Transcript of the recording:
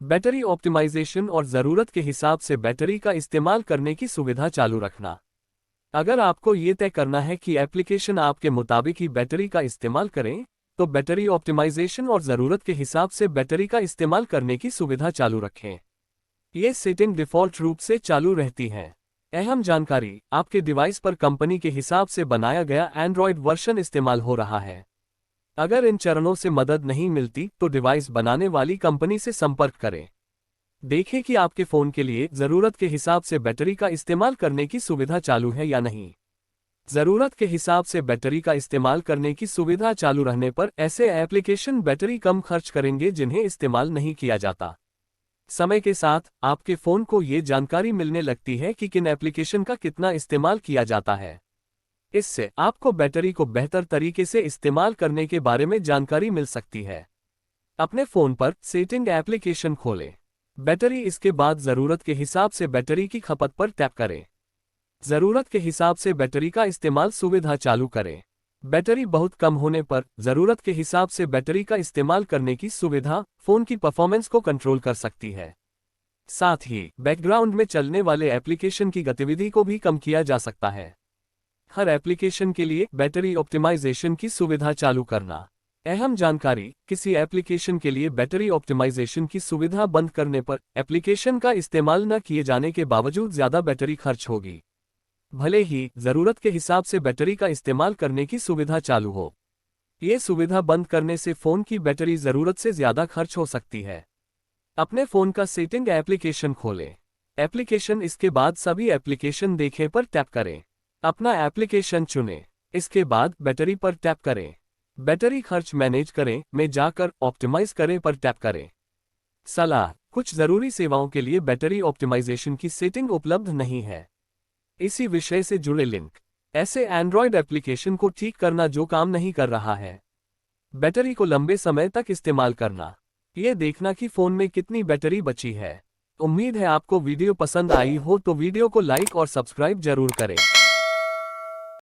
Battery optimisation और ज़रूरत के हिसाब से बैटरी का इस्तेमाल करने की सुविधा चालू रखना। अगर आपको ये तय करना है कि एप्लीकेशन आपके मुताबिक ही बैटरी का इस्तेमाल करें, तो बैटरी ऑप्टिमाइजेशन और ज़रूरत के हिसाब से बैटरी का इस्तेमाल करने की सुविधा चालू रखें। ये सेटिंग डिफ़ॉल्ट रूप से चालू रहती हैं। अहम जानकारी, आपके डिवाइस पर कंपनी के हिसाब से बनाया गया एंड्रॉयड वर्जन इस्तेमाल हो रहा है। अगर इन चरणों से मदद नहीं मिलती तो डिवाइस बनाने वाली कंपनी से संपर्क करें। देखें कि आपके फ़ोन के लिए ज़रूरत के हिसाब से बैटरी का इस्तेमाल करने की सुविधा चालू है या नहीं। ज़रूरत के हिसाब से बैटरी का इस्तेमाल करने की सुविधा चालू रहने पर ऐसे एप्लीकेशन बैटरी कम खर्च करेंगे जिन्हें इस्तेमाल नहीं किया जाता। समय के साथ आपके फ़ोन को ये जानकारी मिलने लगती है कि किन एप्लीकेशन का कितना इस्तेमाल किया जाता है। इससे आपको बैटरी को बेहतर तरीके से इस्तेमाल करने के बारे में जानकारी मिल सकती है। अपने फ़ोन पर सेटिंग एप्लीकेशन खोलें। बैटरी, इसके बाद ज़रूरत के हिसाब से बैटरी की खपत पर टैप करें। ज़रूरत के हिसाब से बैटरी का इस्तेमाल सुविधा चालू करें। बैटरी बहुत कम होने पर ज़रूरत के हिसाब से बैटरी का इस्तेमाल करने की सुविधा फ़ोन की परफॉर्मेंस को कंट्रोल कर सकती है। साथ ही बैकग्राउंड में चलने वाले एप्लीकेशन की गतिविधि को भी कम किया जा सकता है। हर एप्लीकेशन के लिए बैटरी ऑप्टिमाइजेशन की सुविधा चालू करना। अहम जानकारी, किसी एप्लीकेशन के लिए बैटरी ऑप्टिमाइजेशन की सुविधा बंद करने पर एप्लीकेशन का इस्तेमाल न किए जाने के बावजूद ज़्यादा बैटरी खर्च होगी, भले ही ज़रूरत के हिसाब से बैटरी का इस्तेमाल करने की सुविधा चालू हो। ये सुविधा बंद करने से फ़ोन की बैटरी ज़रूरत से ज़्यादा खर्च हो सकती है। अपने फ़ोन का सेटिंग एप्लीकेशन खोलें। एप्लीकेशन, इसके बाद सभी एप्लीकेशन देखें पर टैप करें। अपना एप्लीकेशन चुनें। इसके बाद बैटरी पर टैप करें। बैटरी खर्च मैनेज करें में जाकर ऑप्टिमाइज करें पर टैप करें। सलाह, कुछ ज़रूरी सेवाओं के लिए बैटरी ऑप्टिमाइजेशन की सेटिंग उपलब्ध नहीं है। इसी विषय से जुड़े लिंक। ऐसे एंड्रॉयड एप्लीकेशन को ठीक करना जो काम नहीं कर रहा है। बैटरी को लंबे समय तक इस्तेमाल करना। ये देखना कि फ़ोन में कितनी बैटरी बची है। उम्मीद है आपको वीडियो पसंद आई हो तो वीडियो को लाइक और सब्सक्राइब जरूर करें।